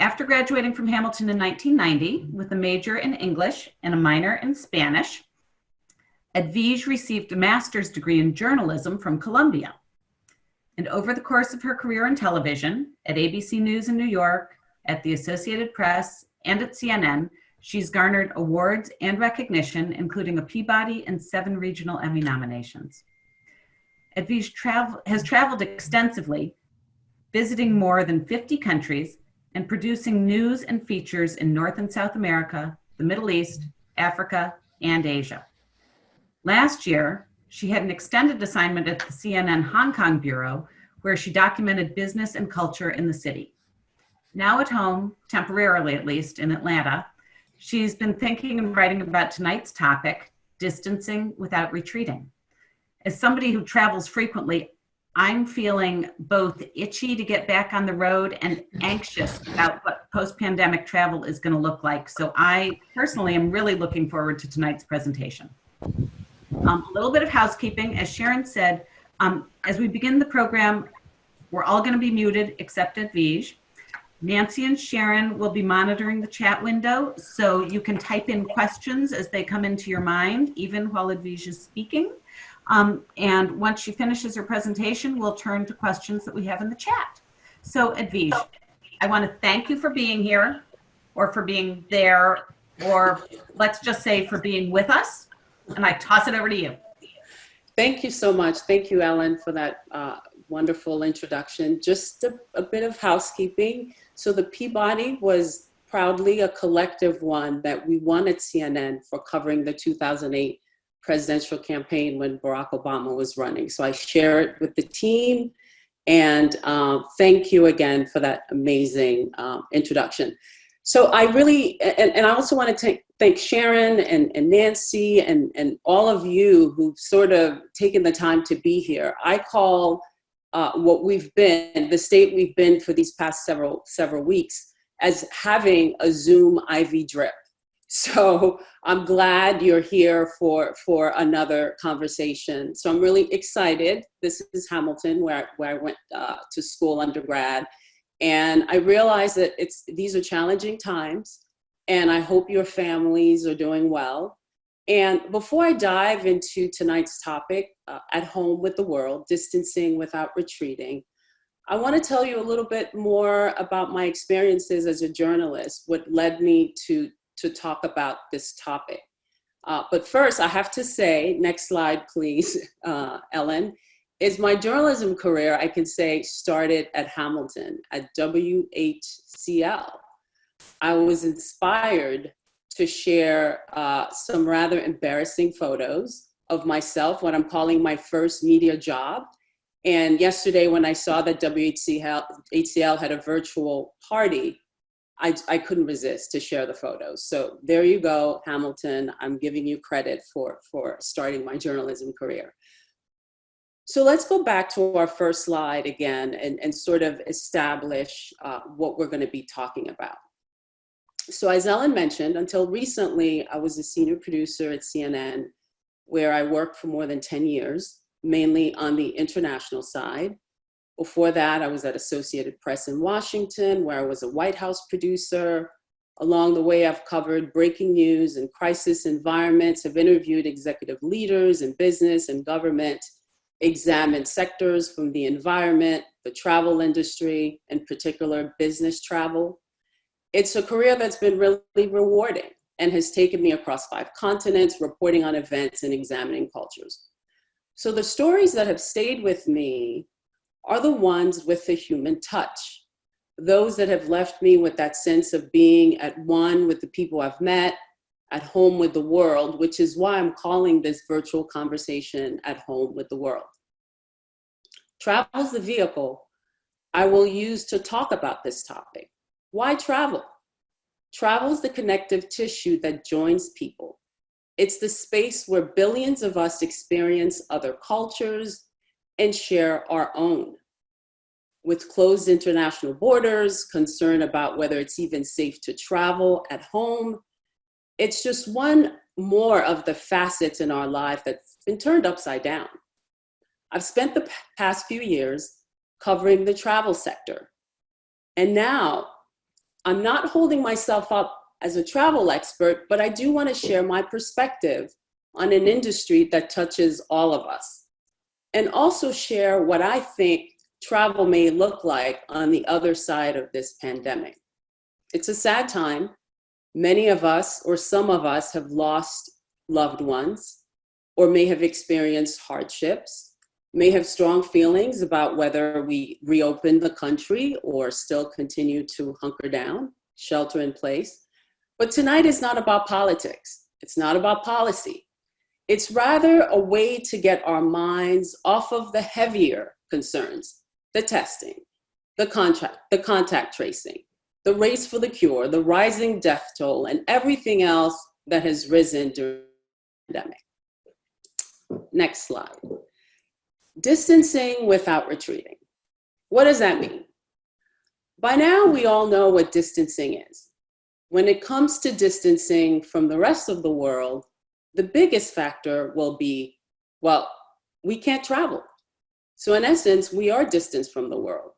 After graduating from Hamilton in 1990 with a major in English and a minor in Spanish, Edvige received a master's degree in journalism from Columbia. And over the course of her career in television, at ABC News in New York, at the Associated Press, and at CNN, she's garnered awards and recognition, including a Peabody and 7 regional Emmy nominations. Edvige has traveled extensively, visiting more than 50 countries and producing news and features in North and South America, the Middle East, Africa, and Asia. Last year, she had an extended assignment at the CNN Hong Kong Bureau, where she documented business and culture in the city. Now at home, temporarily at least, in Atlanta, she's been thinking and writing about tonight's topic, distancing without retreating. As somebody who travels frequently, I'm feeling both itchy to get back on the road and anxious about what post-pandemic travel is going to look like. So I personally am really looking forward to tonight's presentation. A little bit of housekeeping. As Sharon said, as we begin the program, we're all going to be muted except Edvige. Nancy and Sharon will be monitoring the chat window, so you can type in questions as they come into your mind, even while Edvige is speaking. And once she finishes her presentation, we'll turn to questions that we have in the chat. So Edvige, I want to thank you for being here, or for being there, or let's just say for being with us. And I toss it over to you. Thank you so much. Thank you, Ellen, for that wonderful introduction. Just a bit of housekeeping. So the Peabody was proudly a collective one that we won at CNN for covering the 2008 presidential campaign when Barack Obama was running. So I share it with the team, and thank you again for that amazing introduction. So I really, and I also want to thank Sharon and Nancy and all of you who've sort of taken the time to be here. I call what we've been, the state we've been for these past several weeks, as having a Zoom IV drip. So I'm glad you're here for another conversation. So I'm really excited. This is Hamilton, where I went to school undergrad. And I realize that these are challenging times, and I hope your families are doing well. And before I dive into tonight's topic, at home with the world, distancing without retreating, I want to tell you a little bit more about my experiences as a journalist, what led me to talk about this topic. But first, I have to say, next slide, please, Ellen, is my journalism career, I can say, started at Hamilton, at WHCL. I was inspired to share some rather embarrassing photos of myself, what I'm calling my first media job. And yesterday, when I saw that WHCL had a virtual party, I couldn't resist to share the photos. So there you go, Hamilton. I'm giving you credit for starting my journalism career. So let's go back to our first slide again and sort of establish what we're going to be talking about. So as Ellen mentioned, until recently, I was a senior producer at CNN, where I worked for more than 10 years, mainly on the international side. Before that, I was at Associated Press in Washington, where I was a White House producer. Along the way, I've covered breaking news and crisis environments, have interviewed executive leaders in business and government, examined sectors from the environment, the travel industry, in particular business travel. It's a career that's been really rewarding and has taken me across 5 continents, reporting on events and examining cultures. So the stories that have stayed with me are the ones with the human touch, those that have left me with that sense of being at one with the people I've met, at home with the world, which is why I'm calling this virtual conversation At Home with the World. Travel is the vehicle I will use to talk about this topic. Why travel? Travel is the connective tissue that joins people. It's the space where billions of us experience other cultures and share our own. With closed international borders, concern about whether it's even safe to travel at home, it's just one more of the facets in our life that's been turned upside down. I've spent the past few years covering the travel sector, and now I'm not holding myself up as a travel expert, but I do want to share my perspective on an industry that touches all of us, and also share what I think travel may look like on the other side of this pandemic. It's a sad time. Many of us, or some of us, have lost loved ones, or may have experienced hardships, may have strong feelings about whether we reopen the country or still continue to hunker down, shelter in place. But tonight is not about politics. It's not about policy. It's rather a way to get our minds off of the heavier concerns, the testing, the contact tracing, the race for the cure, the rising death toll, and everything else that has risen during the pandemic. Next slide. Distancing without retreating. What does that mean? By now, we all know what distancing is. When it comes to distancing from the rest of the world, the biggest factor will be, well, we can't travel. So in essence, we are distanced from the world.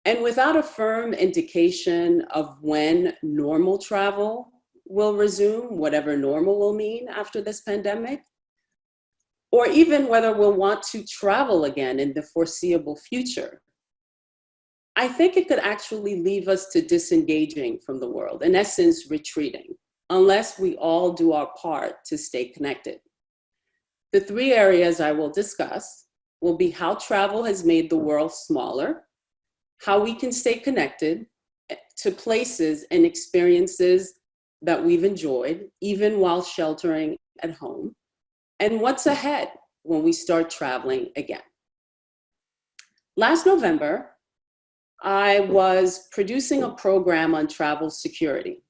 And without a firm indication of when normal travel will resume, whatever normal will mean after this pandemic, or even whether we'll want to travel again in the foreseeable future, I think it could actually leave us to disengaging from the world, in essence, retreating, unless we all do our part to stay connected. The three areas I will discuss will be how travel has made the world smaller, how we can stay connected to places and experiences that we've enjoyed, even while sheltering at home, and what's ahead when we start traveling again. Last November, I was producing a program on travel security.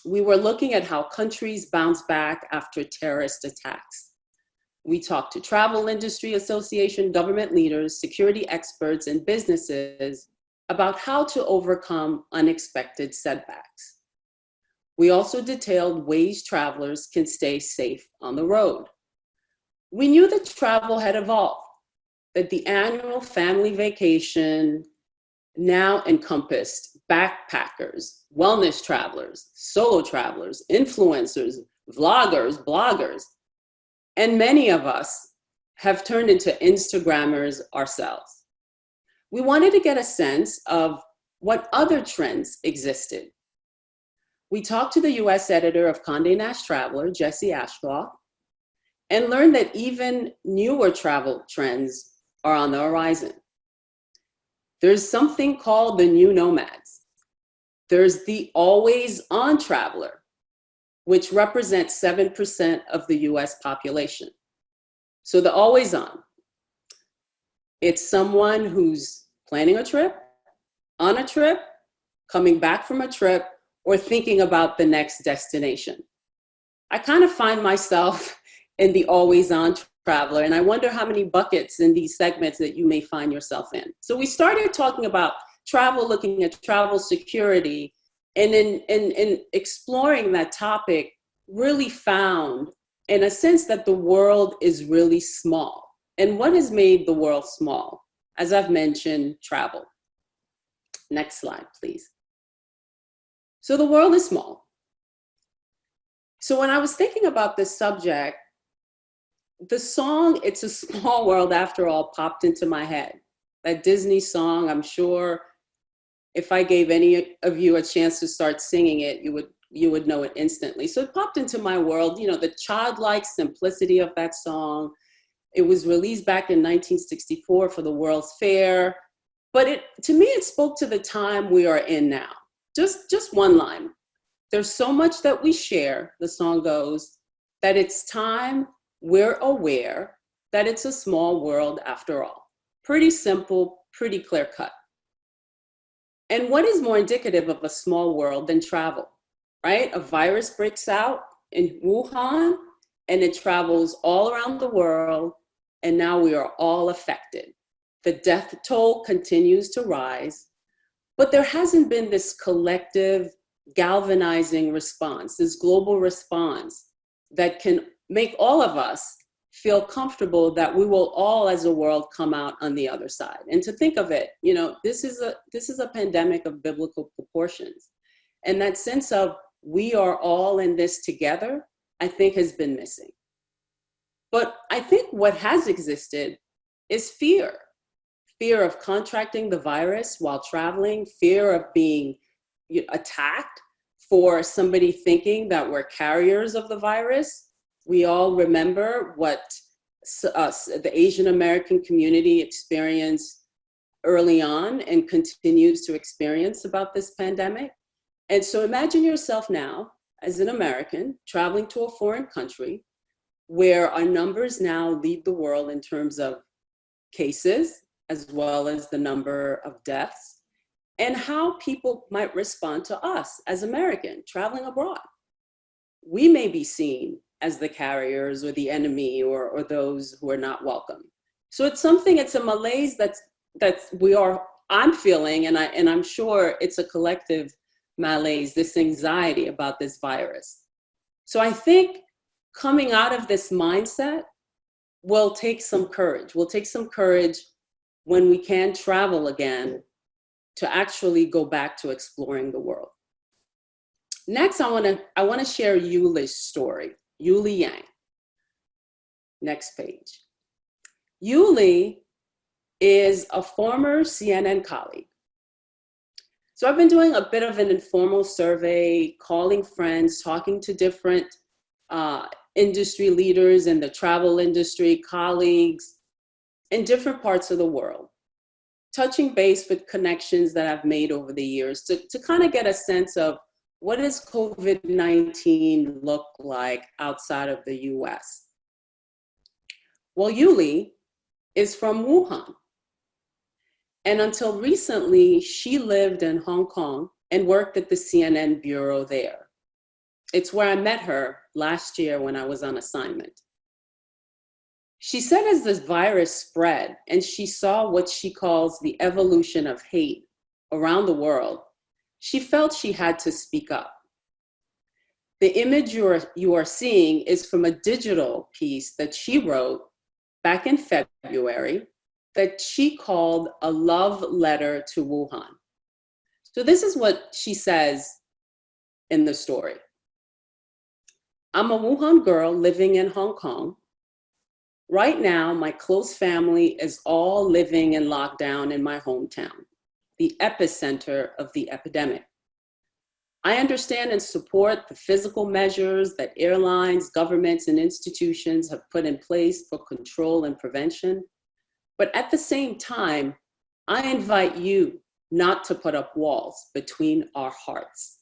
We were looking at how countries bounce back after terrorist attacks. We talked to travel industry association, government leaders, security experts, and businesses about how to overcome unexpected setbacks. We also detailed ways travelers can stay safe on the road. We knew that travel had evolved, that the annual family vacation now encompassed backpackers, wellness travelers, solo travelers, influencers, vloggers, bloggers, and many of us have turned into Instagrammers ourselves. We wanted to get a sense of what other trends existed. We talked to the US editor of Condé Nast Traveler, Jesse Ashcroft, and learned that even newer travel trends are on the horizon. There's something called the new nomads. There's the always-on traveler, which represents 7% of the US population. So the always-on, it's someone who's planning a trip, on a trip, coming back from a trip, or thinking about the next destination. I kind of find myself in the always-on traveler, and I wonder how many buckets in these segments that you may find yourself in. So we started talking about travel, looking at travel security, and in exploring that topic, really found, in a sense, that the world is really small. And what has made the world small? As I've mentioned, travel. Next slide, please. So the world is small. So when I was thinking about this subject, the song, It's a Small World After All, popped into my head. That Disney song, I'm sure if I gave any of you a chance to start singing it, you would know it instantly. So it popped into my world, you know, the childlike simplicity of that song. It was released back in 1964 for the World's Fair. But to me, it spoke to the time we are in now. Just one line. There's so much that we share, the song goes, that it's time we're aware that it's a small world after all. Pretty simple, pretty clear cut. And what is more indicative of a small world than travel, right? A virus breaks out in Wuhan and it travels all around the world, and now we are all affected. The death toll continues to rise, but there hasn't been this collective galvanizing response, this global response that can make all of us feel comfortable that we will all as a world come out on the other side. And to think of it, you know, this is a pandemic of biblical proportions. And that sense of we are all in this together, I think has been missing. But I think what has existed is fear. Fear of contracting the virus while traveling, fear of being attacked for somebody thinking that we're carriers of the virus. We all remember what the Asian American community experienced early on and continues to experience about this pandemic. And so imagine yourself now as an American traveling to a foreign country where our numbers now lead the world in terms of cases, as well as the number of deaths, and how people might respond to us as Americans traveling abroad. We may be seen as the carriers or the enemy or those who are not welcome. So it's a malaise I'm feeling, and I'm sure it's a collective malaise, this anxiety about this virus. So I think coming out of this mindset will take some courage. We'll take some courage when we can travel again to actually go back to exploring the world. Next, I want to share Yuli's story, Yuli Yang. Next page. Yuli is a former CNN colleague. So I've been doing a bit of an informal survey, calling friends, talking to different industry leaders in the travel industry, colleagues in different parts of the world, touching base with connections that I've made over the years to kind of get a sense of what does COVID-19 look like outside of the US? Well, Yuli is from Wuhan. And until recently, she lived in Hong Kong and worked at the CNN bureau there. It's where I met her last year when I was on assignment. She said as this virus spread and she saw what she calls the evolution of hate around the world, she felt she had to speak up. The image you are seeing is from a digital piece that she wrote back in February that she called a love letter to Wuhan. So this is what she says in the story. I'm a Wuhan girl living in Hong Kong. Right now, my close family is all living in lockdown in my hometown, the epicenter of the epidemic. I understand and support the physical measures that airlines, governments, and institutions have put in place for control and prevention. But at the same time, I invite you not to put up walls between our hearts.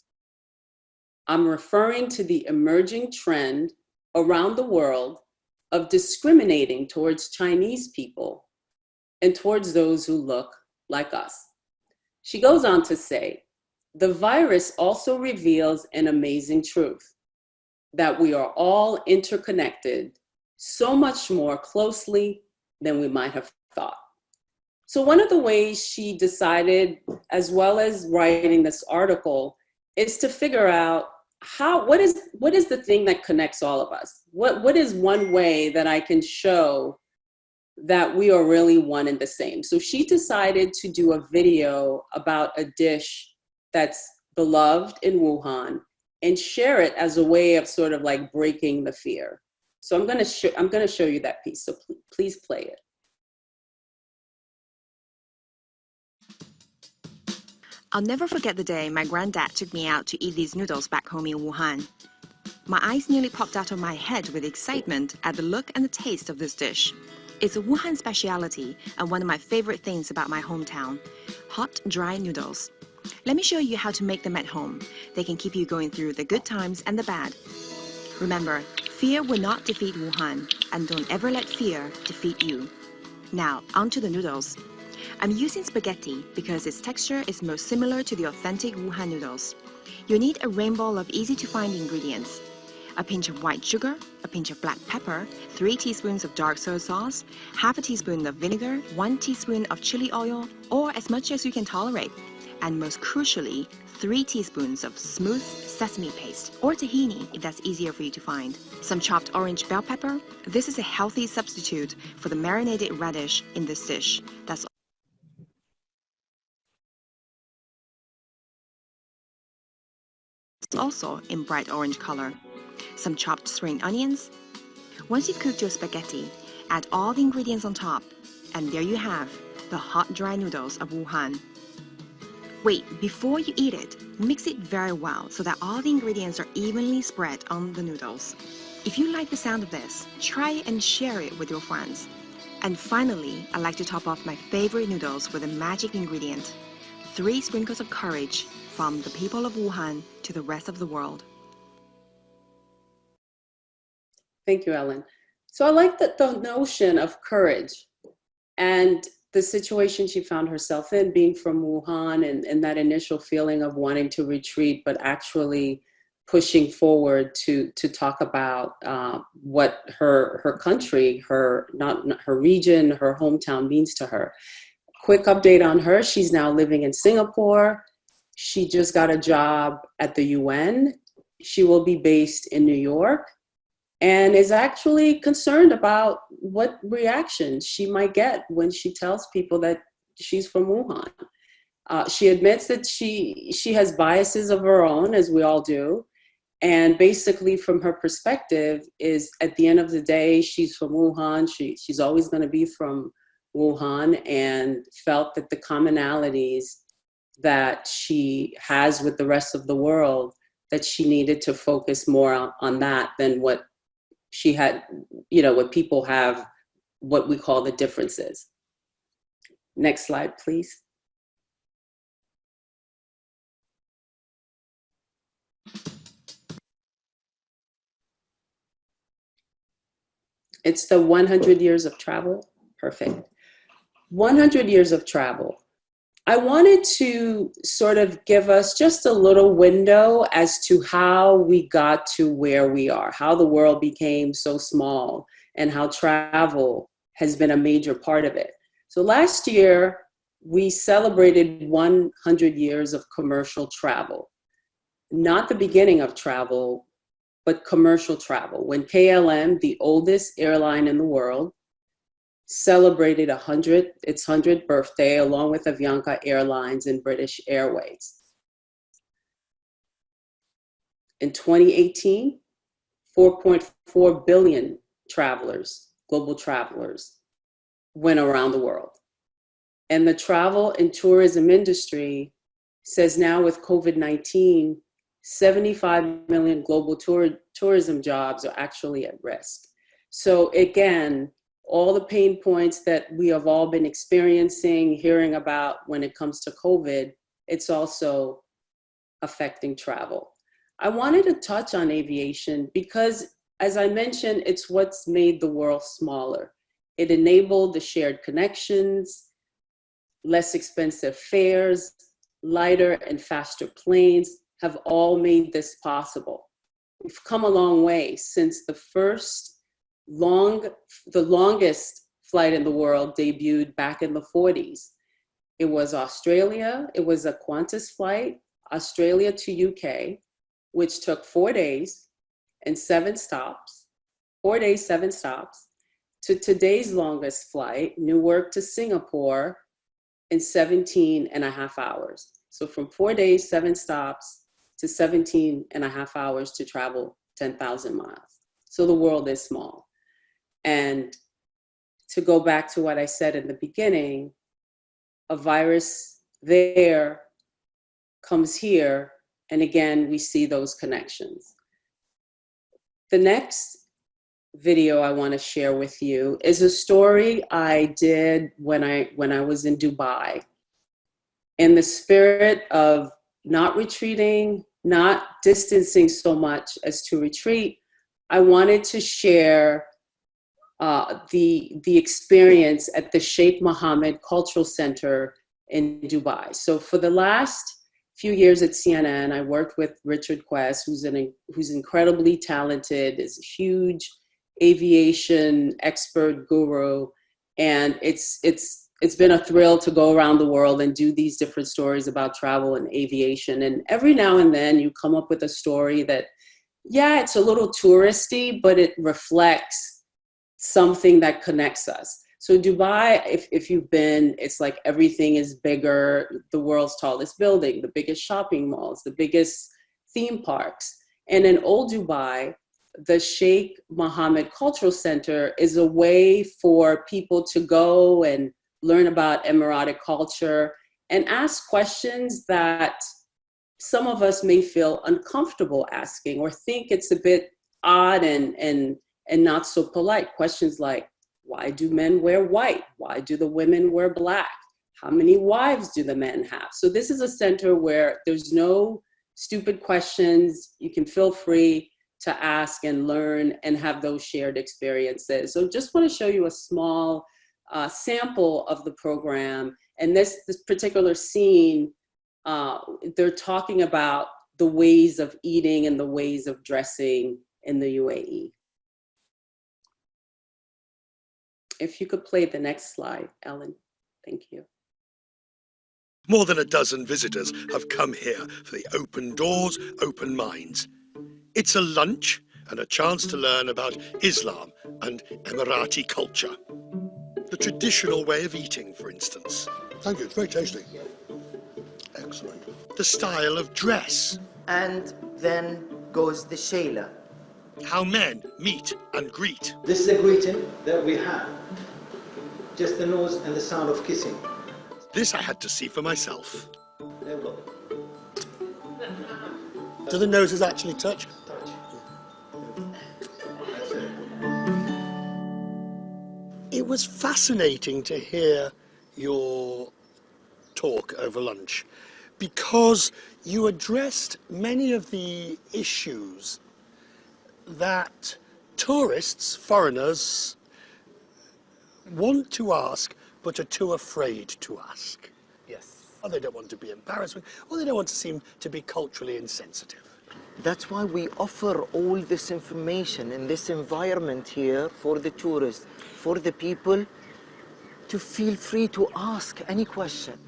I'm referring to the emerging trend around the world of discriminating towards Chinese people and towards those who look like us. She goes on to say, the virus also reveals an amazing truth, that we are all interconnected so much more closely than we might have thought. So one of the ways she decided, as well as writing this article, is to figure out what is the thing that connects all of us? What is one way that I can show that we are really one and the same? So she decided to do a video about a dish that's beloved in Wuhan and share it as a way of sort of like breaking the fear. So I'm going to show you that piece. So please play it. I'll never forget the day my granddad took me out to eat these noodles back home in Wuhan. My eyes nearly popped out of my head with excitement at the look and the taste of this dish. It's a Wuhan specialty and one of my favorite things about my hometown, hot, dry noodles. Let me show you how to make them at home. They can keep you going through the good times and the bad. Remember, fear will not defeat Wuhan, and don't ever let fear defeat you. Now, onto the noodles. I'm using spaghetti because its texture is most similar to the authentic Wuhan noodles. You need a rainbow of easy-to-find ingredients. A pinch of white sugar, a pinch of black pepper, 3 teaspoons of dark soy sauce, half a teaspoon of vinegar, 1 teaspoon of chili oil, or as much as you can tolerate. And most crucially, 3 teaspoons of smooth sesame paste, or tahini if that's easier for you to find. Some chopped orange bell pepper. This is a healthy substitute for the marinated radish in this dish. That's also in bright orange color. Some chopped spring onions. Once you've cooked your spaghetti, add all the ingredients on top, and there you have the hot dry noodles of Wuhan. Wait, before you eat it, mix it very well so that all the ingredients are evenly spread on the noodles. If you like the sound of this, try it and share it with your friends. And finally, I like to top off my favorite noodles with a magic ingredient: 3 sprinkles of courage from the people of Wuhan to the rest of the world. Thank you, Ellen. So I like the notion of courage and the situation she found herself in, being from Wuhan, and that initial feeling of wanting to retreat, but actually pushing forward to talk about what her country, not her region, her hometown means to her. Quick update on her: she's now living in Singapore. She just got a job at the UN. She will be based in New York, and is actually concerned about what reaction she might get when she tells people that she's from Wuhan. She admits that she has biases of her own, as we all do, and basically from her perspective is, at the end of the day, she's from Wuhan. She's always going to be from Wuhan, and felt that the commonalities that she has with the rest of the world, that she needed to focus more on that than what she had, what people have, what we call the differences. Next slide, please. It's the 100 years of travel. Perfect. 100 years of travel. I wanted to sort of give us just a little window as to how we got to where we are, how the world became so small, and how travel has been a major part of it. So last year, we celebrated 100 years of commercial travel. Not the beginning of travel, but commercial travel. When KLM, the oldest airline in the world, celebrated its 100th birthday along with Avianca Airlines and British Airways. In 2018, 4.4 billion travelers, global travelers, went around the world. And the travel and tourism industry says now with COVID-19, 75 million global tourism jobs are actually at risk. So again, all the pain points that we have all been experiencing, hearing about when it comes to COVID, it's also affecting travel. I wanted to touch on aviation because, as I mentioned, it's what's made the world smaller. It enabled the shared connections, less expensive fares, lighter and faster planes have all made this possible. We've come a long way since the longest flight in the world debuted back in the 40s. It was Australia. It was a Qantas flight, Australia to UK, which took 4 days and 7 stops, 4 days, 7 stops, to today's longest flight, Newark to Singapore, in 17 and a half hours. So from 4 days, 7 stops, to 17 and a half hours to travel 10,000 miles. So the world is small. And to go back to what I said in the beginning, a virus there comes here, and again, we see those connections. The next video I want to share with you is a story I did when I was in Dubai. In the spirit of not retreating, not distancing so much as to retreat, I wanted to share the experience at the Sheikh Mohammed Cultural Center in Dubai. So for the last few years at CNN, I worked with Richard Quest, who's incredibly talented, is a huge aviation expert guru, and it's it's been a thrill to go around the world and do these different stories about travel and aviation. And every now and then you come up with a story that, yeah, it's a little touristy, but it reflects something that connects us. So Dubai, if you've been, it's like everything is bigger, the world's tallest building, the biggest shopping malls, the biggest theme parks. And in Old Dubai, the Sheikh Mohammed Cultural Center is a way for people to go and learn about Emirati culture and ask questions that some of us may feel uncomfortable asking or think it's a bit odd and not so polite. Questions like, why do men wear white? Why do the women wear black? How many wives do the men have? So this is a center where there's no stupid questions. You can feel free to ask and learn and have those shared experiences. So just want to show you a small sample of the program. And this particular scene, they're talking about the ways of eating and the ways of dressing in the UAE. If you could play the next slide, Ellen, thank you. More than a dozen visitors have come here for the open doors, open minds. It's a lunch and a chance to learn about Islam and Emirati culture. The traditional way of eating, for instance. Thank you, it's very tasty. Excellent. The style of dress. And then goes the shayla. How men meet and greet. This is a greeting that we have. Just the nose and the sound of kissing. This I had to see for myself. There we go. Do the noses actually touch? Touch. That's it. It was fascinating to hear your talk over lunch because you addressed many of the issues that tourists, foreigners, want to ask but are too afraid to ask. Yes. Or they don't want to be embarrassed, or they don't want to seem to be culturally insensitive. That's why we offer all this information in this environment here for the tourists, for the people to feel free to ask any question.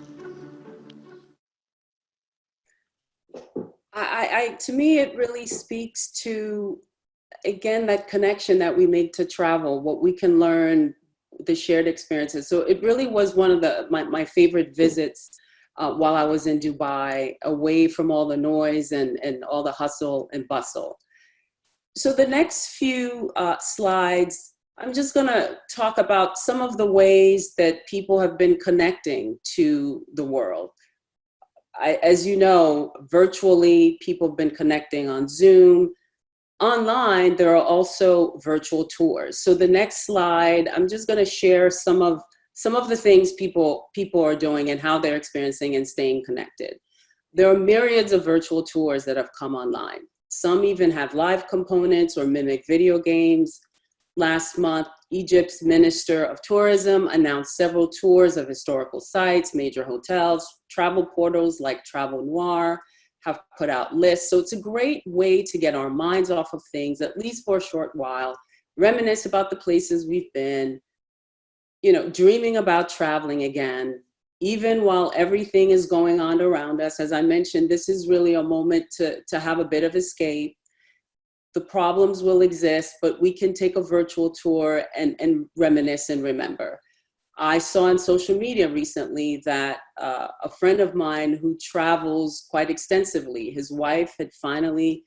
To me, it really speaks to, again, that connection that we make to travel, what we can learn, the shared experiences. So it really was one of my favorite visits while I was in Dubai, away from all the noise and all the hustle and bustle. So the next few slides, I'm just gonna talk about some of the ways that people have been connecting to the world. As you know, virtually, people have been connecting on Zoom. Online, there are also virtual tours. So the next slide, I'm just going to share some of the things people are doing and how they're experiencing and staying connected. There are myriads of virtual tours that have come online. Some even have live components or mimic video games. Last month, Egypt's Minister of Tourism announced several tours of historical sites, major hotels. Travel portals like Travel Noir have put out lists. So it's a great way to get our minds off of things, at least for a short while, reminisce about the places we've been, dreaming about traveling again, even while everything is going on around us. As I mentioned, this is really a moment to have a bit of escape. The problems will exist, but we can take a virtual tour and reminisce and remember. I saw on social media recently that a friend of mine who travels quite extensively, his wife had finally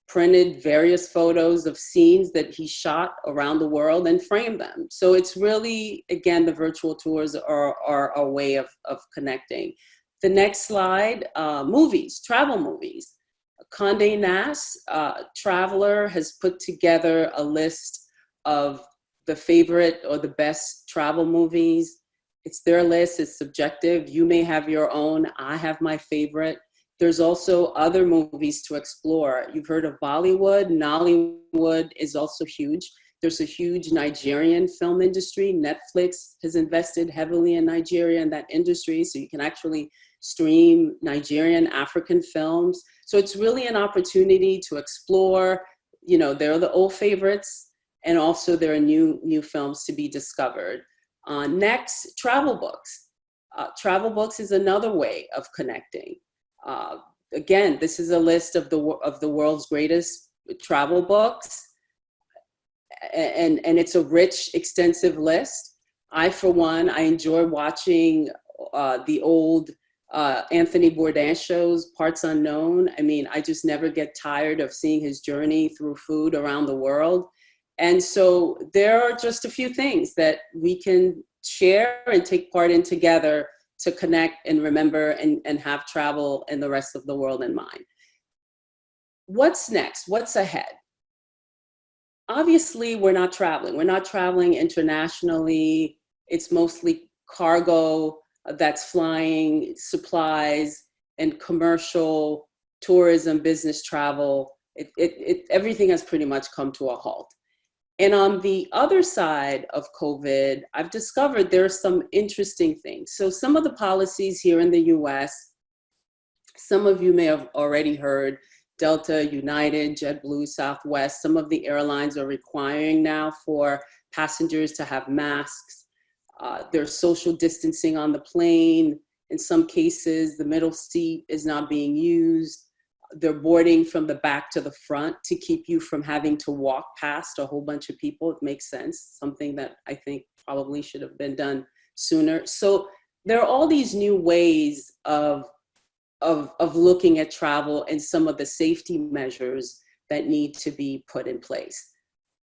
printed various photos of scenes that he shot around the world and framed them. So it's really, again, the virtual tours are a way of connecting. The next slide, movies, travel movies. Condé Nast Traveler has put together a list of the favorite or the best travel movies. It's their list, it's subjective. You may have your own. I have my favorite. There's also other movies to explore. You've heard of Bollywood. Nollywood is also huge. There's a huge Nigerian film industry. Netflix has invested heavily in Nigeria and that industry, so you can actually stream Nigerian African films. So it's really an opportunity to explore. There are the old favorites, and also there are new films to be discovered. Next, travel books. Travel books is another way of connecting. Again, this is a list of the world's greatest travel books, and it's a rich, extensive list. I, for one, I enjoy watching the old Anthony Bourdain shows, Parts Unknown. I mean, I just never get tired of seeing his journey through food around the world. And so there are just a few things that we can share and take part in together to connect and remember and have travel and the rest of the world in mind. What's next? What's ahead? Obviously, we're not traveling. We're not traveling internationally. It's mostly cargo that's flying, supplies, and commercial tourism, business travel. Everything has pretty much come to a halt. And on the other side of COVID, I've discovered there are some interesting things. So some of the policies here in the US, some of you may have already heard, Delta, United, JetBlue, Southwest, some of the airlines are requiring now for passengers to have masks. There's social distancing on the plane. In some cases, the middle seat is not being used. They're boarding from the back to the front to keep you from having to walk past a whole bunch of people. It makes sense, something that I think probably should have been done sooner. So there are all these new ways of looking at travel and some of the safety measures that need to be put in place.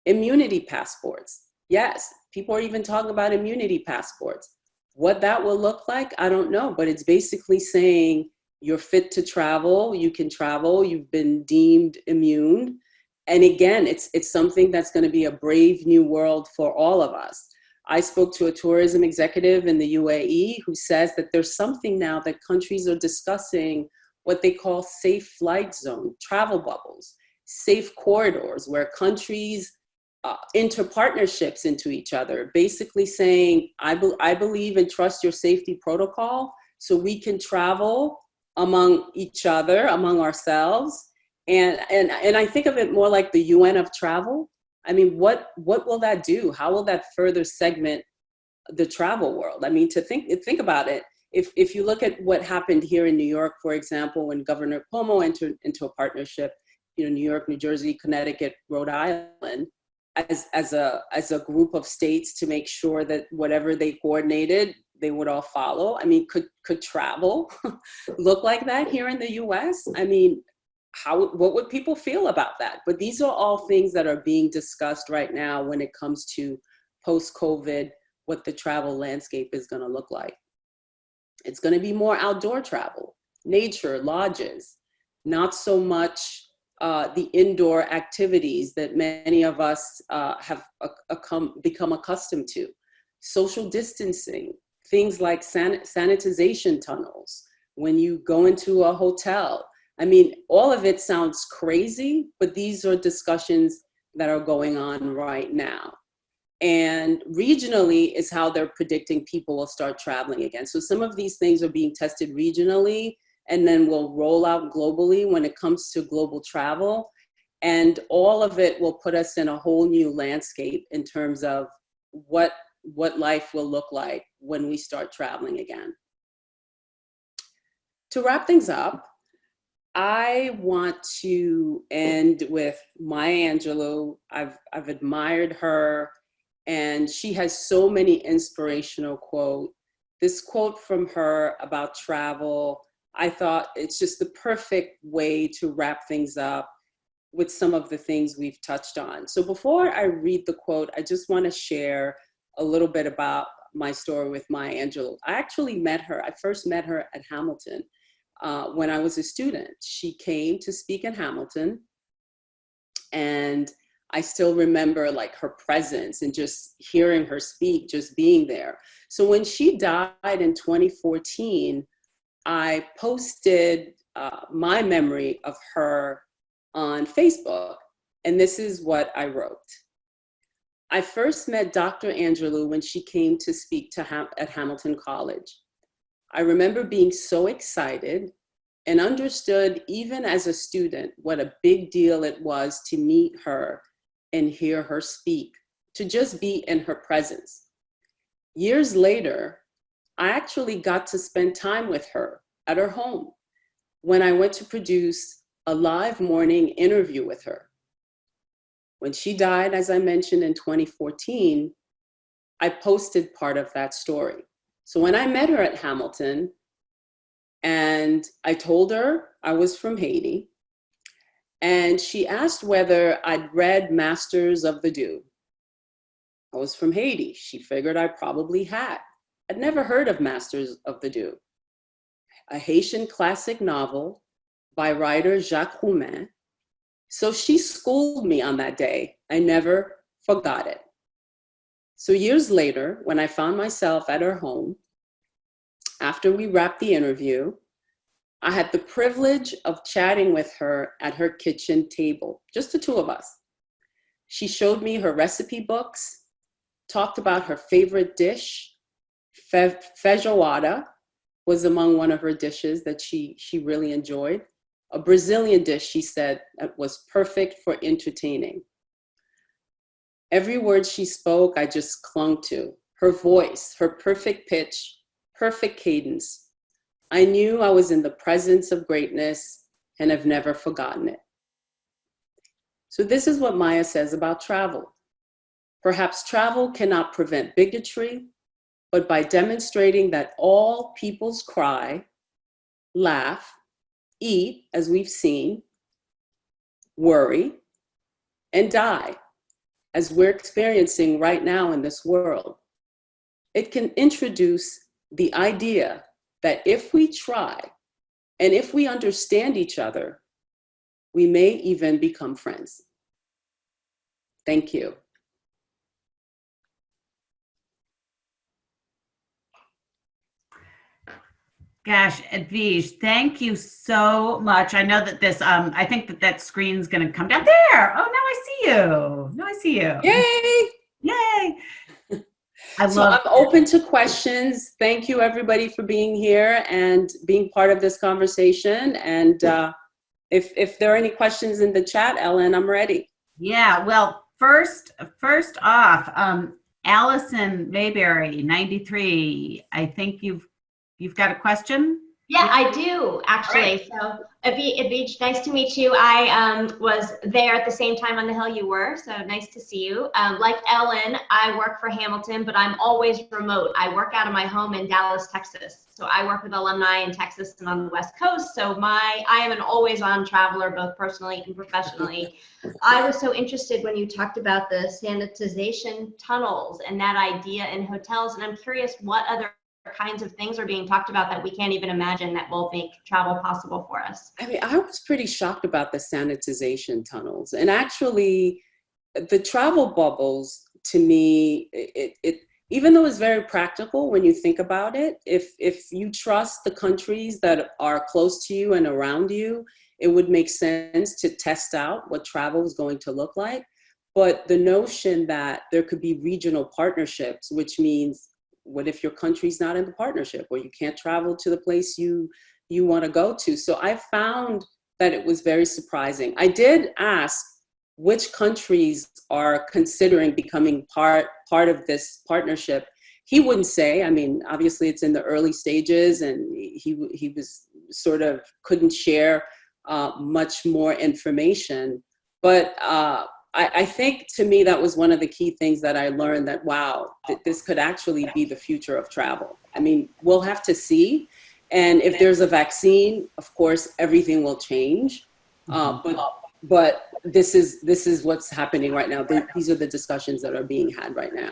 Immunity passports. Yes, people are even talking about immunity passports. What that will look like, I don't know, but it's basically saying you're fit to travel, you can travel, you've been deemed immune. And again, it's something that's going to be a brave new world for all of us. I spoke to a tourism executive in the UAE who says that there's something now that countries are discussing, what they call safe flight zone, travel bubbles, safe corridors where countries enter partnerships into each other, basically saying, I believe and trust your safety protocol so we can travel among each other, among ourselves. And I think of it more like the UN of travel. I mean, what will that do? How will that further segment the travel world? I mean, to think about it, if you look at what happened here in New York, for example, when Governor Cuomo entered into a partnership, New York, New Jersey, Connecticut, Rhode Island, as a group of states to make sure that whatever they coordinated, they would all follow. I mean, could travel look like that here in the US? I mean, what would people feel about that? But these are all things that are being discussed right now when it comes to post-COVID, what the travel landscape is going to look like. It's going to be more outdoor travel, nature, lodges, not so much the indoor activities that many of us have become accustomed to. Social distancing, things like sanitization tunnels, when you go into a hotel. I mean, all of it sounds crazy, but these are discussions that are going on right now. And regionally is how they're predicting people will start traveling again. So some of these things are being tested regionally and then will roll out globally when it comes to global travel. And all of it will put us in a whole new landscape in terms of what life will look like when we start traveling again. To wrap things up, I want to end with Maya Angelou. I've admired her, and she has so many inspirational quotes. This quote from her about travel, I thought it's just the perfect way to wrap things up with some of the things we've touched on. So before I read the quote, I just want to share a little bit about my story with Maya Angelou. I actually met her. I first met her at Hamilton when I was a student. She came to speak in Hamilton, and I still remember like her presence and just hearing her speak, just being there. So when she died in 2014, I posted my memory of her on Facebook, and this is what I wrote. I first met Dr. Angelou when she came to speak at Hamilton College. I remember being so excited and understood even as a student what a big deal it was to meet her and hear her speak, to just be in her presence. Years later, I actually got to spend time with her at her home when I went to produce a live morning interview with her. When she died, as I mentioned, in 2014, I posted part of that story. So when I met her at Hamilton, and I told her I was from Haiti, and she asked whether I'd read Masters of the Dew. I was from Haiti. She figured I probably had. I'd never heard of Masters of the Dew, a Haitian classic novel by writer Jacques Roumain. So she schooled me on that day. I never forgot it. So years later, when I found myself at her home, after we wrapped the interview, I had the privilege of chatting with her at her kitchen table, just the two of us. She showed me her recipe books, talked about her favorite dish. Feijoada was among one of her dishes that she really enjoyed. A Brazilian dish, she said, that was perfect for entertaining. Every word she spoke, I just clung to. Her voice, her perfect pitch, perfect cadence. I knew I was in the presence of greatness and have never forgotten it. So this is what Maya says about travel. Perhaps travel cannot prevent bigotry, but by demonstrating that all peoples cry, laugh, eat, as we've seen, worry, and die, as we're experiencing right now in this world, it can introduce the idea that if we try and if we understand each other, we may even become friends. Thank you. Gosh, Edvige, thank you so much. I know that this, I think that screen's going to come down there. Oh, now I see you. Now I see you. Yay! Yay. So I'm open to questions. Thank you, everybody, for being here and being part of this conversation. And if there are any questions in the chat, Ellen, I'm ready. Yeah, well, first off, Allison Mayberry, 93. I think you've got a question? Yeah, I do, actually. Right. So, Edvige, nice to meet you. I was there at the same time on the Hill you were, so nice to see you. Like Ellen, I work for Hamilton, but I'm always remote. I work out of my home in Dallas, Texas. So I work with alumni in Texas and on the West Coast. So I am an always-on traveler, both personally and professionally. I was so interested when you talked about the sanitization tunnels and that idea in hotels, and I'm curious what other kinds of things are being talked about that we can't even imagine that will make travel possible for us. I mean, I was pretty shocked about the sanitization tunnels. And actually, the travel bubbles, to me, it even though it's very practical when you think about it, if you trust the countries that are close to you and around you, it would make sense to test out what travel is going to look like. But the notion that there could be regional partnerships, which means, what if your country's not in the partnership or you can't travel to the place you want to go to? So I found that it was very surprising. I did ask which countries are considering becoming part of this partnership. He wouldn't say. I mean, obviously it's in the early stages, and he was sort of couldn't share much more information. But I think, to me, that was one of the key things that I learned, that, wow, that this could actually be the future of travel. I mean, we'll have to see. And if there's a vaccine, of course, everything will change. But this is what's happening right now. These are the discussions that are being had right now.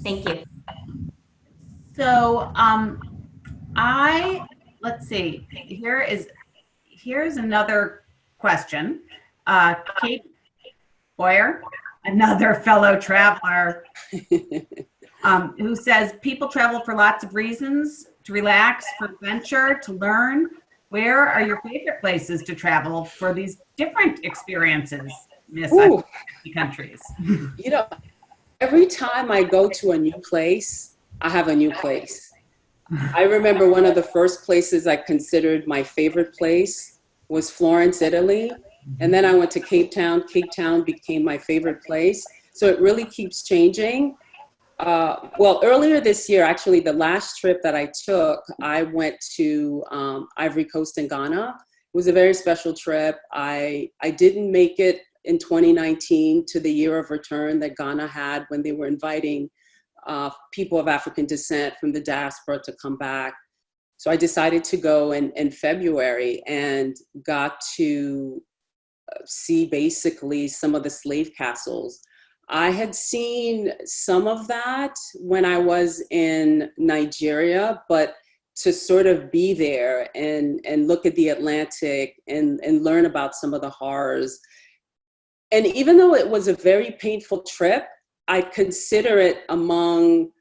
Thank you. So let's see, here's another question. Kate Boyer, another fellow traveler, who says, people travel for lots of reasons: to relax, for adventure, to learn. Where are your favorite places to travel for these different experiences, Miss 50 countries? You know, every time I go to a new place, I have a new place. I remember one of the first places I considered my favorite place was Florence, Italy. And then I went to Cape Town. Cape Town became my favorite place. So it really keeps changing. Well, earlier this year, actually, the last trip that I took, I went to Ivory Coast in Ghana. It was a very special trip. I didn't make it in 2019 to the year of return that Ghana had when they were inviting people of African descent from the diaspora to come back. So I decided to go in February and got to see basically some of the slave castles. I had seen some of that when I was in Nigeria, but to sort of be there and look at the Atlantic and learn about some of the horrors. And even though it was a very painful trip, I consider it among,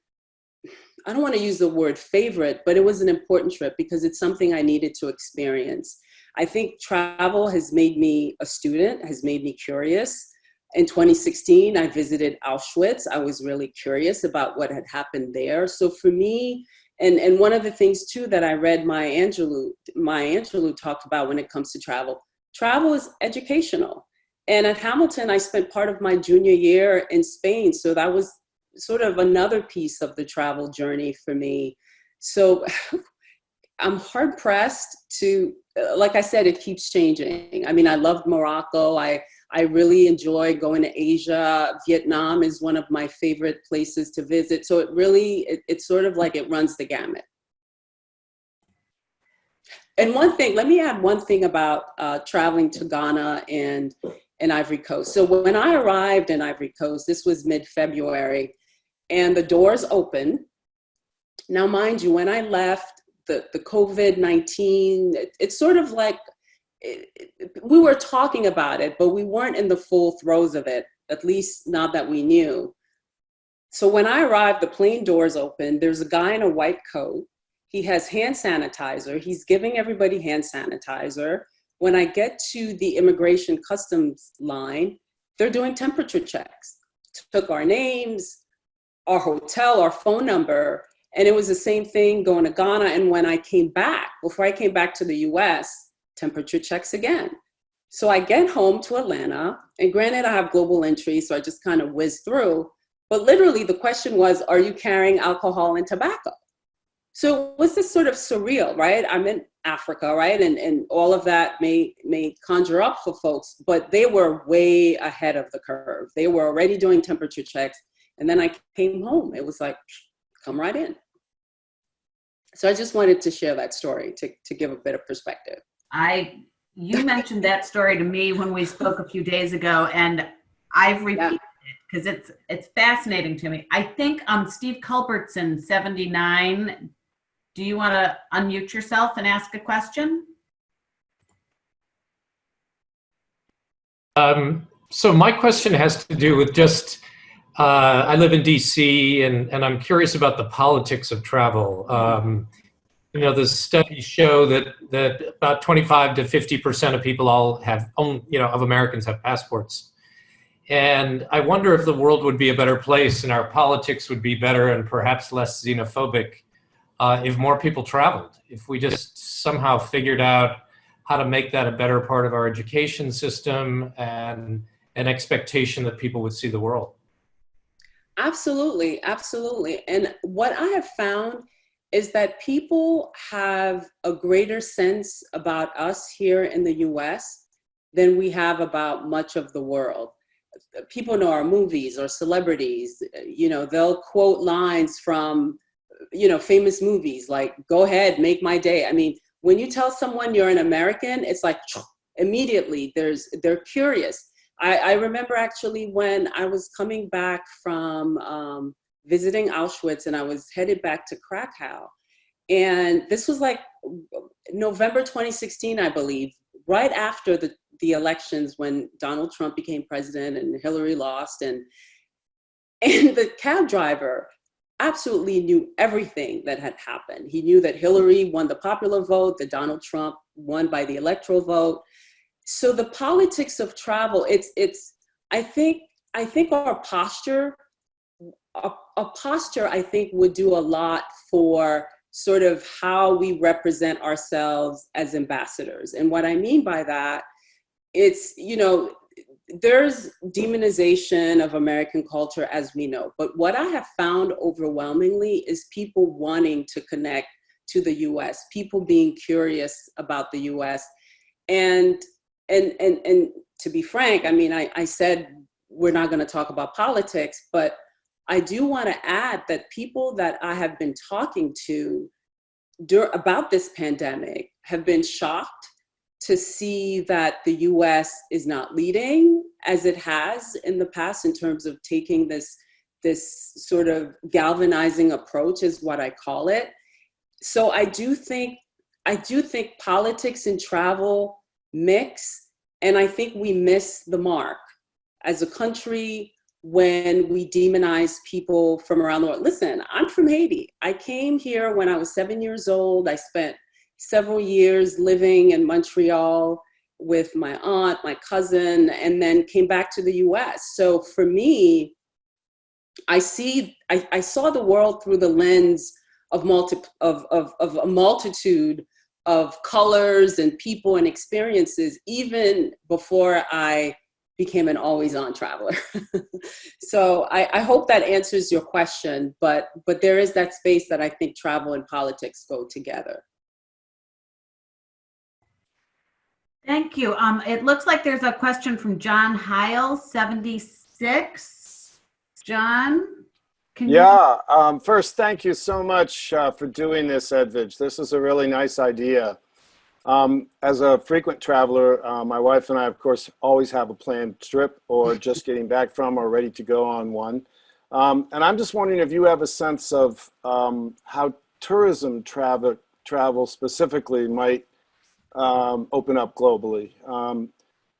I don't want to use the word favorite, but it was an important trip because it's something I needed to experience. I think travel has made me a student, has made me curious. In 2016, I visited Auschwitz. I was really curious about what had happened there. So for me, and one of the things too that I read Maya Angelou talked about when it comes to travel is educational. And at Hamilton, I spent part of my junior year in Spain. So that was sort of another piece of the travel journey for me. So I'm hard pressed to, like I said, it keeps changing. I mean, I loved Morocco. I really enjoy going to Asia. Vietnam is one of my favorite places to visit. So it's sort of like it runs the gamut. And one thing, let me add one thing about traveling to Ghana and Ivory Coast. So when I arrived in Ivory Coast, this was mid-February, and the doors opened. Now, mind you, when I left, the COVID-19, it's sort of like, we were talking about it, but we weren't in the full throes of it, at least not that we knew. So when I arrived, the plane doors opened. There's a guy in a white coat. He has hand sanitizer. He's giving everybody hand sanitizer. When I get to the immigration customs line, they're doing temperature checks. Took our names, our hotel, our phone number, and it was the same thing going to Ghana. And when I came back, before I came back to the US, temperature checks again. So I get home to Atlanta, and granted I have global entry, so I just kind of whizzed through, but literally the question was, are you carrying alcohol and tobacco? So it was this sort of surreal, right? I'm in Africa, right? And all of that may conjure up for folks, but they were way ahead of the curve. They were already doing temperature checks. And then I came home. It was like, come right in. So I just wanted to share that story to give a bit of perspective. You mentioned that story to me when we spoke a few days ago, and I've repeated it because it's fascinating to me. I think Steve Culbertson, 79. Do you want to unmute yourself and ask a question? So my question has to do with just, I live in DC and I'm curious about the politics of travel. You know, the studies show that about 25 to 50% of people of Americans have passports. And I wonder if the world would be a better place and our politics would be better and perhaps less xenophobic if more people traveled, if we just somehow figured out how to make that a better part of our education system and an expectation that people would see the world. Absolutely, absolutely. And what I have found is that people have a greater sense about us here in the US than we have about much of the world. People know our movies or celebrities, you know, they'll quote lines from, you know, famous movies like, go ahead, make my day. I mean, when you tell someone you're an American, it's like immediately they're curious. I remember actually when I was coming back from visiting Auschwitz and I was headed back to Krakow. And this was like November 2016, I believe, right after the elections when Donald Trump became president and Hillary lost. And the cab driver absolutely knew everything that had happened. He knew that Hillary won the popular vote, that Donald Trump won by the electoral vote. So the politics of travel, I think our posture, I think would do a lot for sort of how we represent ourselves as ambassadors. And what I mean by that, it's, you know, there's demonization of American culture, as we know. But what I have found overwhelmingly is people wanting to connect to the US, people being curious about the US. And to be frank, I mean, I said we're not going to talk about politics, but I do want to add that people that I have been talking to about this pandemic have been shocked to see that the US is not leading as it has in the past in terms of taking this sort of galvanizing approach, is what I call it. So I do think politics and travel mix, and I think we miss the mark as a country when we demonize people from around the world. Listen, I'm from Haiti. I came here when I was 7 years old. I spent several years living in Montreal with my aunt, my cousin, and then came back to the US. So for me, I saw the world through the lens of a multitude of colors and people and experiences, even before I became an always-on traveler. So I hope that answers your question, but there is that space that I think travel and politics go together. Thank you. It looks like there's a question from John Heil, 76. John, can you? Yeah, first, thank you so much for doing this, Edvige. This is a really nice idea. As a frequent traveler, my wife and I, of course, always have a planned trip or just getting back from or ready to go on one. And I'm just wondering if you have a sense of how tourism travel specifically might open up globally.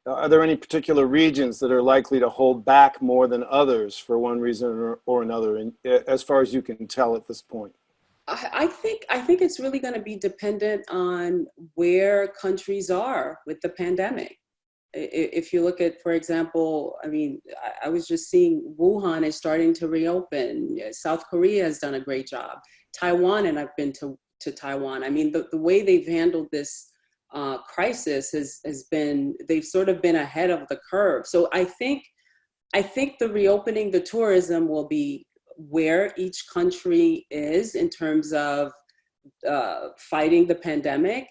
Are there any particular regions that are likely to hold back more than others for one reason or another, as far as you can tell at this point? I think it's really going to be dependent on where countries are with the pandemic. If you look at, for example, I mean, I was just seeing Wuhan is starting to reopen. South Korea has done a great job. Taiwan, and I've been to Taiwan. I mean, the way they've handled this crisis has been, they've sort of been ahead of the curve. So I think the reopening the tourism will be where each country is in terms of fighting the pandemic.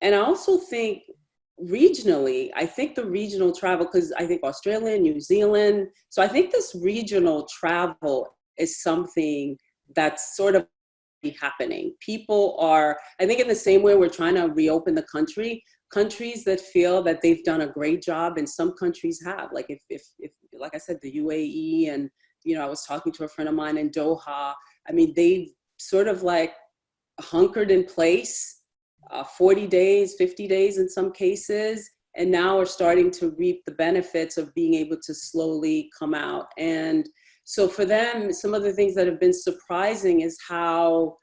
And I also think regionally, I think the regional travel, because I think Australia, New Zealand, so I think this regional travel is something that's sort of happening. People are, I think in the same way we're trying to reopen the country, countries that feel that they've done a great job, and some countries have, like if like I said, the UAE, and you know, I was talking to a friend of mine in Doha. I mean, they've sort of like hunkered in place 40 days, 50 days in some cases, and now are starting to reap the benefits of being able to slowly come out. And so for them, some of the things that have been surprising is how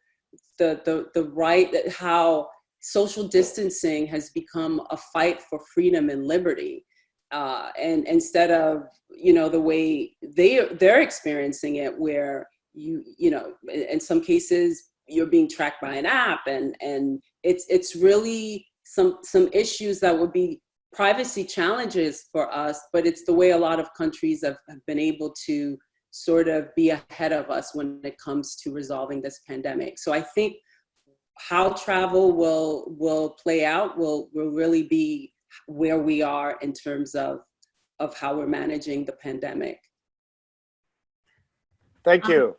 how social distancing has become a fight for freedom and liberty. And instead of, you know, the way they're experiencing it, where you know, in some cases you're being tracked by an app, and it's really some issues that would be privacy challenges for us, but it's the way a lot of countries have been able to sort of be ahead of us when it comes to resolving this pandemic. So I think how travel will play out will really be where we are in terms of how we're managing the pandemic. Thank you.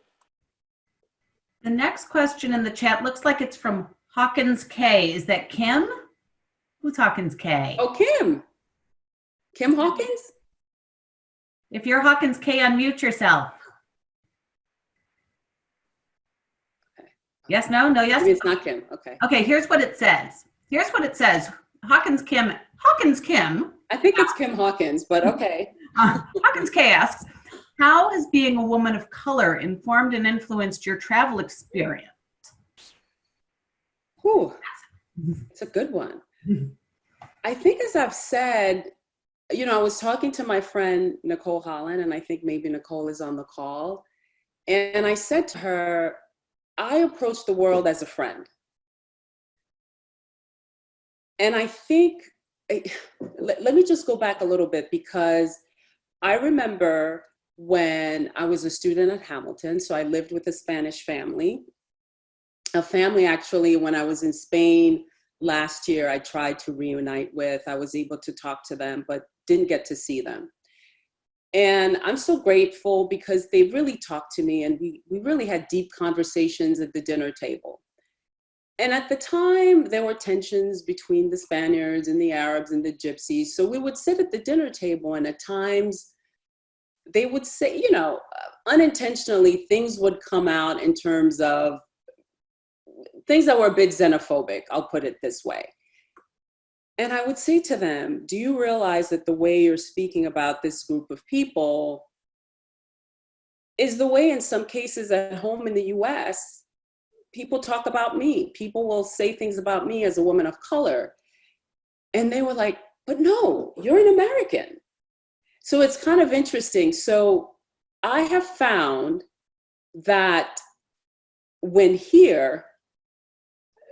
The next question in the chat looks like it's from Hawkins K. Is that Kim? Who's Hawkins K? Oh, Kim. Kim Hawkins? If you're Hawkins K, unmute yourself. Okay. Yes, no, no, yes? Maybe it's not Kim. Okay. Okay, here's what it says. Here's what it says. Hawkins Kim. I think it's Kim Hawkins, but okay. Hawkins K asks, how has being a woman of color informed and influenced your travel experience? Whew, it's a good one. I think, as I've said, you know, I was talking to my friend Nicole Holland, and I think maybe Nicole is on the call. And I said to her, I approach the world as a friend. And I think, let me just go back a little bit, because I remember when I was a student at Hamilton, so I lived with a Spanish family. A family, actually, when I was in Spain last year, I tried to reunite with. I was able to talk to them, but didn't get to see them. And I'm so grateful because they really talked to me, and we really had deep conversations at the dinner table. And at the time, there were tensions between the Spaniards and the Arabs and the Gypsies. So we would sit at the dinner table, and at times they would say, you know, unintentionally, things would come out in terms of things that were a bit xenophobic, I'll put it this way. And I would say to them, do you realize that the way you're speaking about this group of people is the way in some cases at home in the US, people talk about me. People will say things about me as a woman of color. And they were like, but no, you're an American. So it's kind of interesting. So I have found that when here,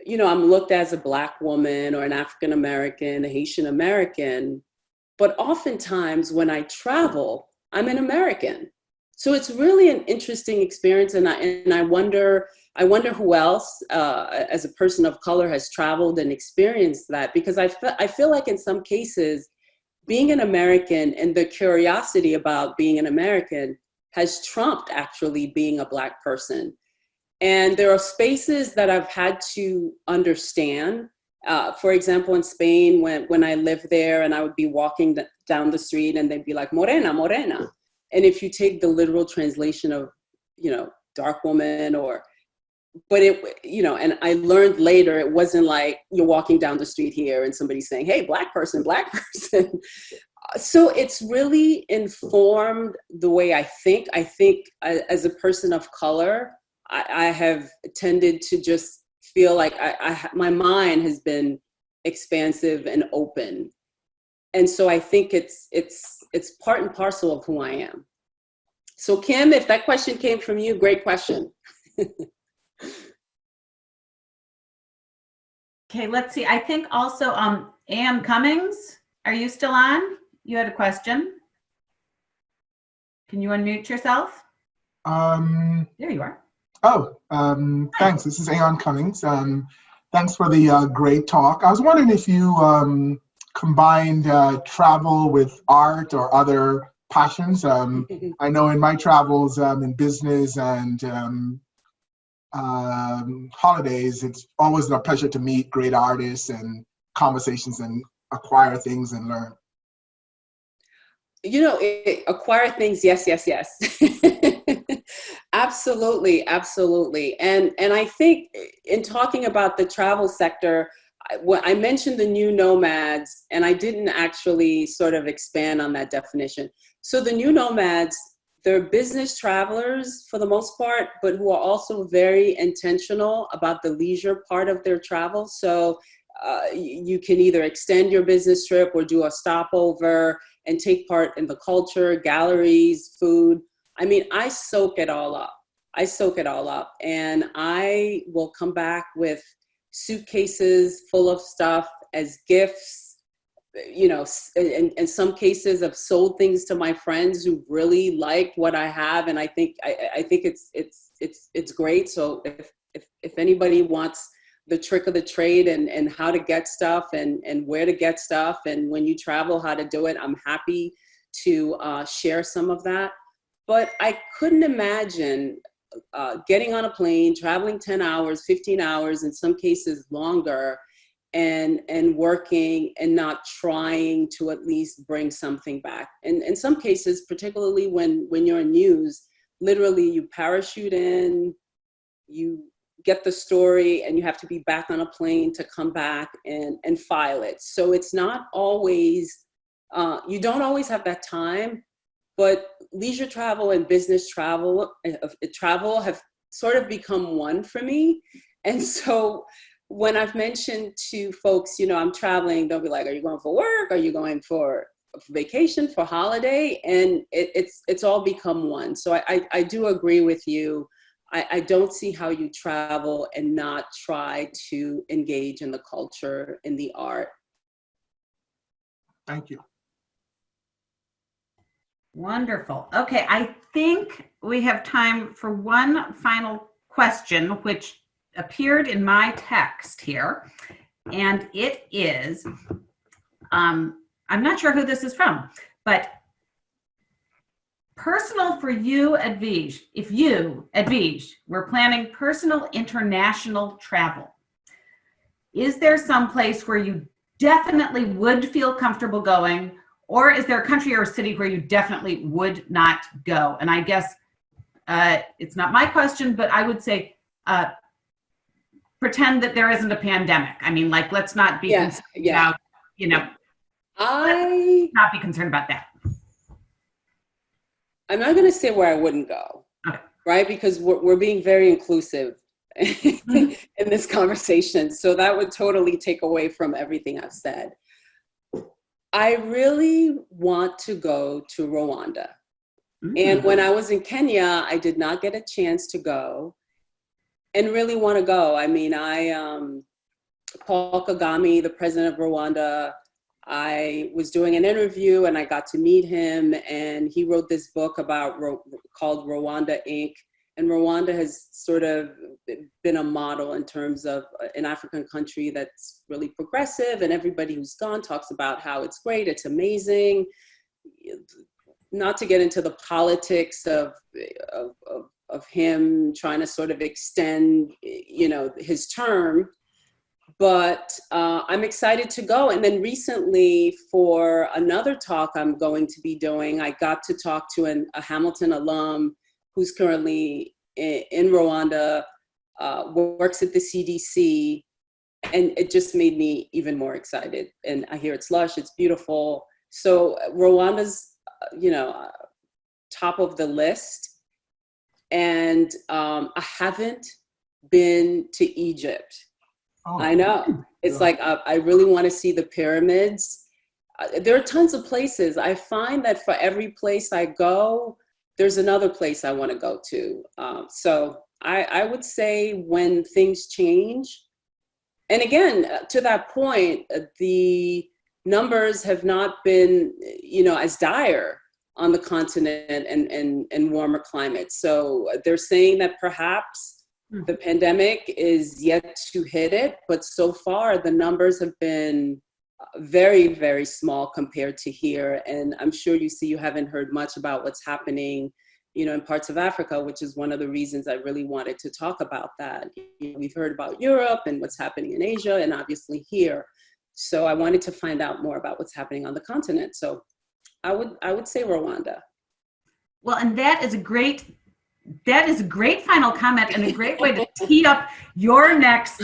you know, I'm looked as a Black woman or an African American, a Haitian American, but oftentimes when I travel, I'm an American. So it's really an interesting experience, and I wonder who else, as a person of color, has traveled and experienced that, because I feel like in some cases, being an American and the curiosity about being an American has trumped actually being a Black person. And there are spaces that I've had to understand. For example, in Spain, when I lived there and I would be walking down the street and they'd be like, morena, morena. And if you take the literal translation of, you know, dark woman but it, you know, and I learned later, it wasn't like you're walking down the street here and somebody's saying, hey, Black person, Black person. So it's really informed the way I think. I think as a person of color, I have tended to just feel like my mind has been expansive and open. And so I think it's part and parcel of who I am. So Kim, if that question came from you, great question. Okay, let's see. I think also Ann Cummings, are you still on? You had a question. Can you unmute yourself? There you are. Oh, thanks. This is Aeon Cummings. Thanks for the great talk. I was wondering if you combined travel with art or other passions. I know in my travels in business and holidays, it's always a pleasure to meet great artists and conversations and acquire things and learn. You know, acquire things, yes, yes, yes. Absolutely, absolutely. And I think in talking about the travel sector, I mentioned the new nomads, and I didn't actually sort of expand on that definition. So the new nomads, they're business travelers for the most part, but who are also very intentional about the leisure part of their travel. So you can either extend your business trip or do a stopover and take part in the culture, galleries, food. I mean, I soak it all up. I soak it all up. And I will come back with suitcases full of stuff as gifts. You know, in some cases I've sold things to my friends who really liked what I have. And I think it's great. So if anybody wants the trick of the trade and how to get stuff and where to get stuff and when you travel, how to do it, I'm happy to share some of that. But I couldn't imagine getting on a plane, traveling 10 hours, 15 hours, in some cases longer, and working and not trying to at least bring something back. And in some cases, particularly when you're in news, literally you parachute in, you get the story, and you have to be back on a plane to come back and file it. So it's not always, you don't always have that time, but leisure travel and business travel have sort of become one for me. And so when I've mentioned to folks, you know, I'm traveling, they'll be like, are you going for work? Are you going for vacation, for holiday? And it's all become one. So I do agree with you. I don't see how you travel and not try to engage in the culture, in the art. Thank you. Wonderful. Okay, I think we have time for one final question, which appeared in my text here. And it is, I'm not sure who this is from, but personal for you, Edvige. If you, Edvige, were planning personal international travel, is there some place where you definitely would feel comfortable going, or is there a country or a city where you definitely would not go? And I guess it's not my question, but I would say pretend that there isn't a pandemic. I mean, like, let's not be concerned about, you know, let's not be concerned about that. I'm not going to say where I wouldn't go, right? Because we're being very inclusive in this conversation. So that would totally take away from everything I've said. I really want to go to Rwanda. And when I was in Kenya, I did not get a chance to go and really want to go. I mean, Paul Kagame, the president of Rwanda, I was doing an interview and I got to meet him, and he wrote this book about called Rwanda Inc. And Rwanda has sort of been a model in terms of an African country that's really progressive, and everybody who's gone talks about how it's great, it's amazing. Not to get into the politics of him trying to sort of extend, you know, his term, but I'm excited to go. And then recently, for another talk I'm going to be doing, I got to talk to a Hamilton alum who's currently in Rwanda, works at the CDC, and it just made me even more excited. And I hear it's lush, it's beautiful. So Rwanda's, you know, top of the list. And I haven't been to Egypt. Oh. I know. It's like, I really want to see the pyramids. There are tons of places. I find that for every place I go, there's another place I want to go to. So I would say when things change, and again, to that point, the numbers have not been, you know, as dire on the continent and warmer climates. So they're saying that perhaps the pandemic is yet to hit it, but so far the numbers have been very, very small compared to here. And I'm sure you haven't heard much about what's happening, you know, in parts of Africa, which is one of the reasons I really wanted to talk about that. You know, we've heard about Europe and what's happening in Asia, and obviously here. So I wanted to find out more about what's happening on the continent. So I would say Rwanda. Well, and that is a great final comment and a great way to tee up your next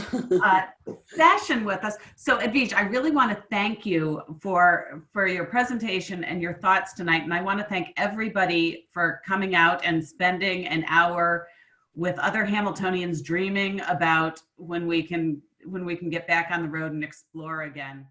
session with us. So Edvige, I really want to thank you for your presentation and your thoughts tonight. And I want to thank everybody for coming out and spending an hour with other Hamiltonians dreaming about when we can get back on the road and explore again.